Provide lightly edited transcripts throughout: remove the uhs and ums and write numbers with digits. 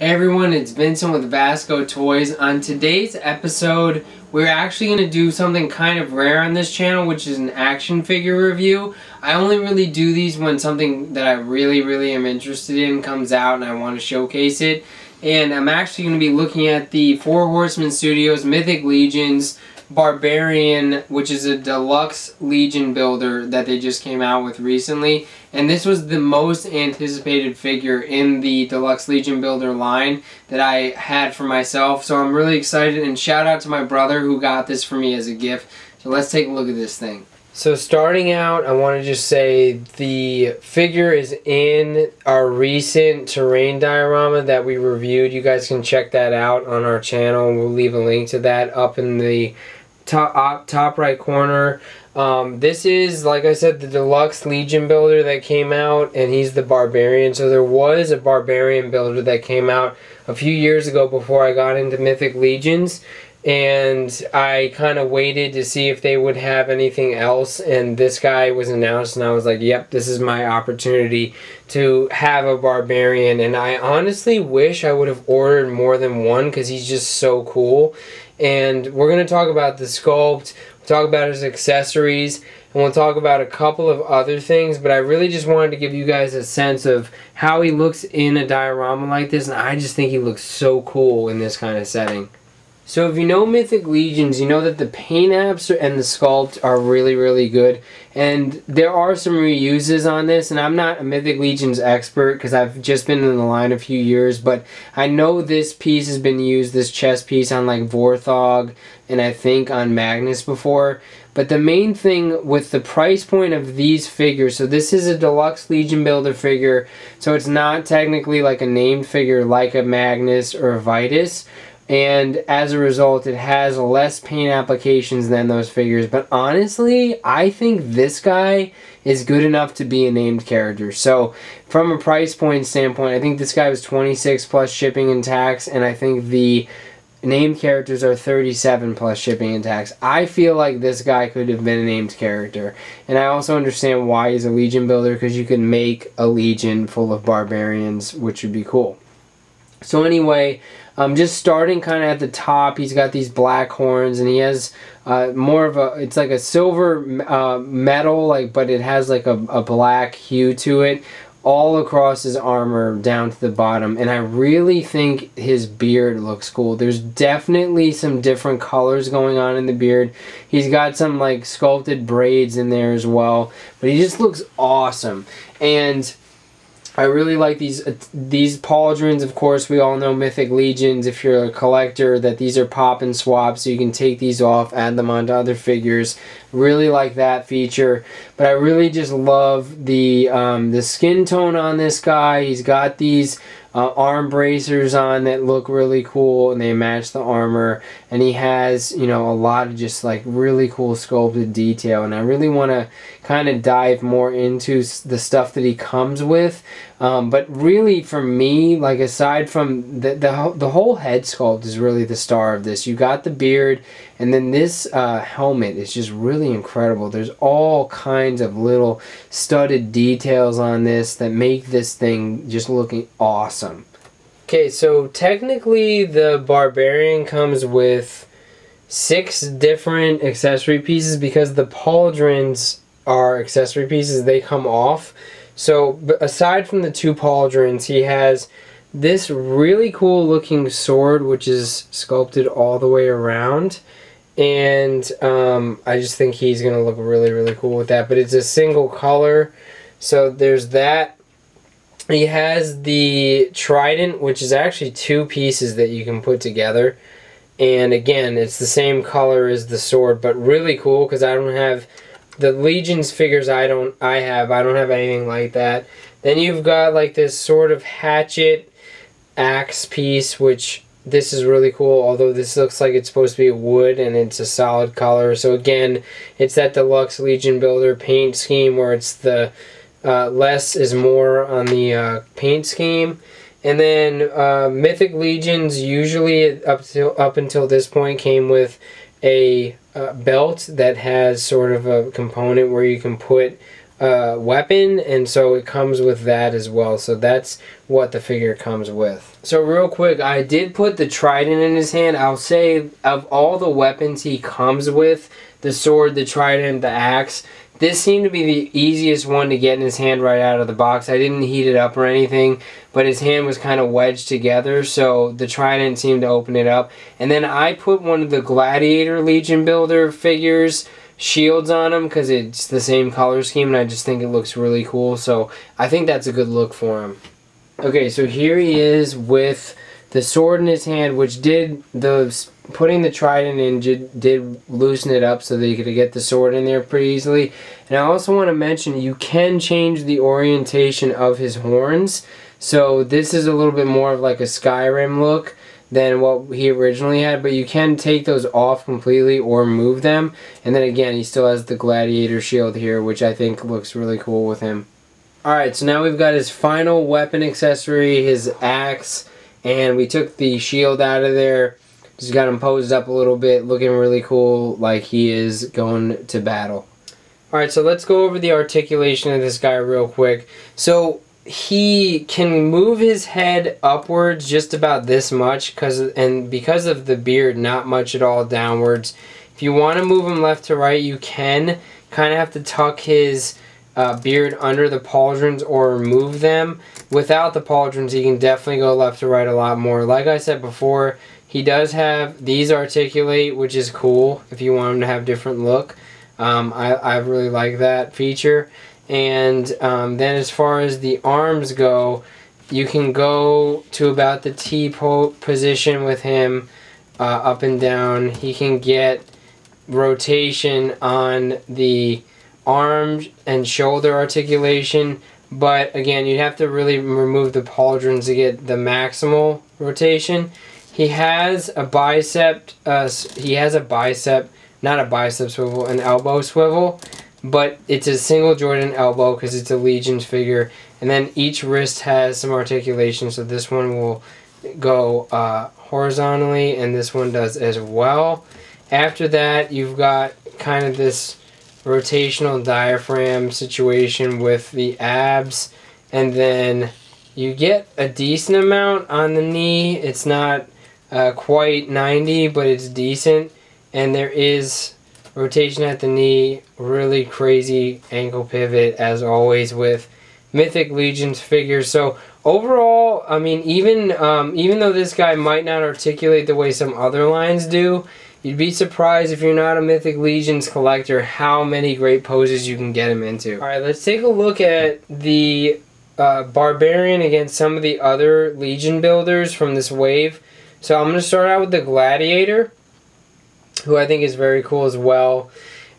Hey everyone, it's Vincent with vascotoys. On today's episode, we're actually going to do something kind of rare on this channel, which is an action figure review. I only really do these when something that I really am interested in comes out and I want to showcase it. And I'm actually going to be looking at the Four Horseman Studios Mythic Legions Barbarian, which is a deluxe Legion builder that they just came out with recently. And this was the most anticipated figure in the Deluxe Legion builder line that I had for myself. So I'm really excited, and shout out to my brother who got this for me as a gift. So let's take a look at this thing. So starting out, I want to just say the figure is in our recent terrain diorama that we reviewed. You guys can check that out on our channel. We'll leave a link to that up in the top right corner. This is, like I said, the Deluxe Legion builder that came out, and he's the Barbarian. So there was a Barbarian builder that came out a few years ago before I got into Mythic Legions, and I kind of waited to see if they would have anything else, and this guy was announced, and I was like, yep, this is my opportunity to have a Barbarian. And I honestly wish I would have ordered more than one because he's just so cool. And we're going to talk about the sculpt, we'll talk about his accessories, and we'll talk about a couple of other things, but I really just wanted to give you guys a sense of how he looks in a diorama like this, and I just think he looks so cool in this kind of setting. So if you know Mythic Legions, you know that the paint apps and the sculpt are really good. And there are some reuses on this, and I'm not a Mythic Legions expert because I've just been in the line a few years, but I know this piece has been used, this chest piece, on like Vorthog and I think on Magnus before. But the main thing with the price point of these figures, so this is a Deluxe Legion builder figure, so it's not technically like a named figure like a Magnus or a Vitus. And as a result, it has less paint applications than those figures. But honestly, I think this guy is good enough to be a named character. So from a price point standpoint, I think this guy was 26 plus shipping and tax, and I think the named characters are 37 plus shipping and tax. I feel like this guy could have been a named character. And I also understand why he's a Legion builder, because you can make a Legion full of barbarians, which would be cool. So anyway, just starting kind of at the top, he's got these black horns, and he has more of a, it's like a silver metal, like, but it has like a black hue to it all across his armor down to the bottom. And I really think his beard looks cool. There's definitely some different colors going on in the beard. He's got some like sculpted braids in there as well, but he just looks awesome. And I really like these pauldrons. Of course, we all know Mythic Legions, if you're a collector, that these are pop and swap, so you can take these off, add them onto other figures. Really like that feature. But I really just love the skin tone on this guy. He's got these arm bracers on that look really cool, and they match the armor. And he has, you know, a lot of just like really cool sculpted detail. And I really want to kind of dive more into the stuff that he comes with. But really, for me, like, aside from the whole head sculpt is really the star of this. You got the beard, and then this helmet is just really incredible. There's all kinds of little studded details on this that make this thing just looking awesome. Okay, so technically the Barbarian comes with 6 different accessory pieces, because the pauldrons are accessory pieces. They come off. So aside from the 2 pauldrons, he has this really cool looking sword, which is sculpted all the way around. And I just think he's going to look really cool with that. But it's a single color. So there's that. He has the trident, which is actually 2 pieces that you can put together. And again, it's the same color as the sword, but really cool, because I don't have the Legions figures. I don't have anything like that. Then you've got like this sort of hatchet axe piece, which this is really cool, although this looks like it's supposed to be wood and it's a solid color. So again, it's that Deluxe Legion builder paint scheme where it's the less is more on the paint scheme. And then Mythic Legions usually up until this point came with a belt that has sort of a component where you can put weapon, and so it comes with that as well. So that's what the figure comes with. So real quick, I did put the trident in his hand. I'll say of all the weapons he comes with, the sword, the trident, the axe, this seemed to be the easiest one to get in his hand right out of the box. I didn't heat it up or anything, but his hand was kind of wedged together, so the trident seemed to open it up. And then I put one of the Gladiator Legion Builder figures shields on him because it's the same color scheme, and I just think it looks really cool, so I think that's a good look for him. Okay, so here he is with the sword in his hand, which putting the trident in did loosen it up so that you could get the sword in there pretty easily. And I also want to mention you can change the orientation of his horns. So this is a little bit more of like a Skyrim look than what he originally had, but you can take those off completely or move them. And then again, he still has the gladiator shield here, which I think looks really cool with him. Alright, so now we've got his final weapon accessory, his axe, and we took the shield out of there. Just got him posed up a little bit, looking really cool, like he is going to battle. Alright, so let's go over the articulation of this guy real quick. So he can move his head upwards just about this much, because of the beard, not much at all downwards. If you want to move him left to right, you can. Kind of have to tuck his beard under the pauldrons or remove them. Without the pauldrons, he can definitely go left to right a lot more. Like I said before, he does have these articulate, which is cool if you want him to have different look. I really like that feature. And then as far as the arms go, you can go to about the T position with him, up and down. He can get rotation on the arm and shoulder articulation, but again, you'd have to really remove the pauldrons to get the maximal rotation. He has a bicep, not a bicep swivel, an elbow swivel, but it's a single jointed elbow because it's a Legion's figure. And then each wrist has some articulation, so this one will go horizontally, and this one does as well. After that, you've got kind of this rotational diaphragm situation with the abs, and then you get a decent amount on the knee. It's not quite 90, but it's decent, and there is rotation at the knee. Really crazy ankle pivot as always with Mythic Legion's figures. So overall, I mean, even though this guy might not articulate the way some other lines do, you'd be surprised if you're not a Mythic Legion's collector how many great poses you can get him into. Alright, let's take a look at the Barbarian against some of the other Legion builders from this wave. So I'm going to start out with the Gladiator, who I think is very cool as well.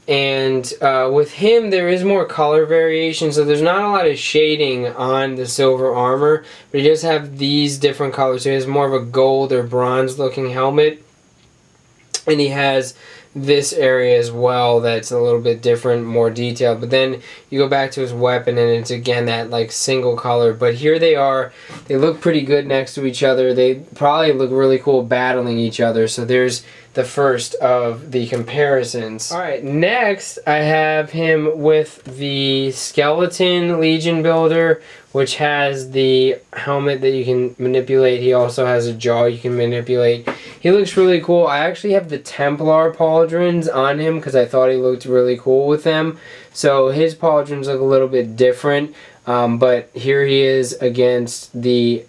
And with him, there is more color variation, so there's not a lot of shading on the silver armor, but he does have these different colors. So he has more of a gold or bronze looking helmet. And he has this area as well that's a little bit different, more detailed. But then you go back to his weapon and it's again that like single color. But here they are. They look pretty good next to each other. They probably look really cool battling each other. So there's the first of the comparisons. Alright, next I have him with the Skeleton Legion Builder, which has the helmet that you can manipulate. He also has a jaw you can manipulate. He looks really cool. I actually have the Templar pauldrons on him because I thought he looked really cool with them. So his pauldrons look a little bit different. But here he is against the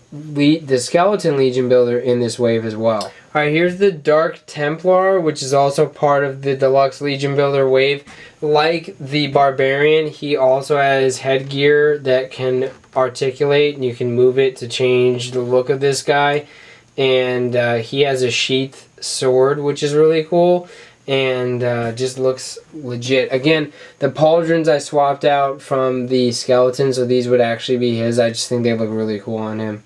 Skeleton Legion Builder in this wave as well. Alright, here's the Dark Templar, which is also part of the Deluxe Legion Builder wave. Like the Barbarian, he also has headgear that can articulate, and you can move it to change the look of this guy. And he has a sheath sword, which is really cool, and just looks legit. Again, the pauldrons I swapped out from the skeleton, so these would actually be his. I just think they look really cool on him.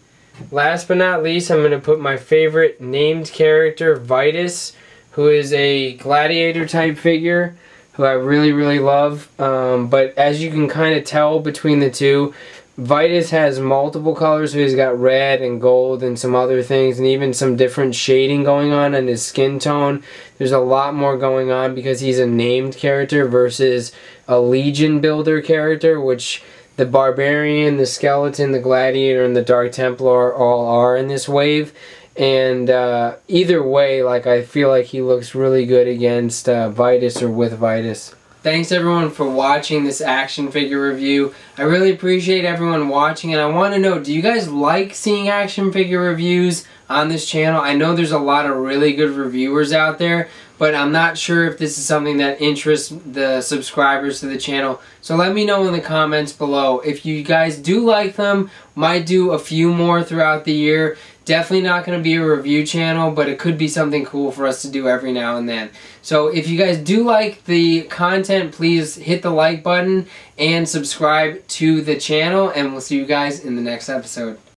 Last but not least, I'm going to put my favorite named character, Vitus, who is a gladiator type figure, who I really, really love. But as you can kind of tell between the two, Vitus has multiple colors, so he's got red and gold and some other things, and even some different shading going on in his skin tone. There's a lot more going on because he's a named character versus a Legion builder character, which the Barbarian, the Skeleton, the Gladiator, and the Dark Templar all are in this wave. And either way, like, I feel like he looks really good against Vitus or with Vitus. Thanks everyone for watching this action figure review. I really appreciate everyone watching, and I want to know, do you guys like seeing action figure reviews on this channel? I know there's a lot of really good reviewers out there, but I'm not sure if this is something that interests the subscribers to the channel. So let me know in the comments below. If you guys do like them, might do a few more throughout the year. Definitely not going to be a review channel, but it could be something cool for us to do every now and then. So if you guys do like the content, please hit the like button and subscribe to the channel, and we'll see you guys in the next episode.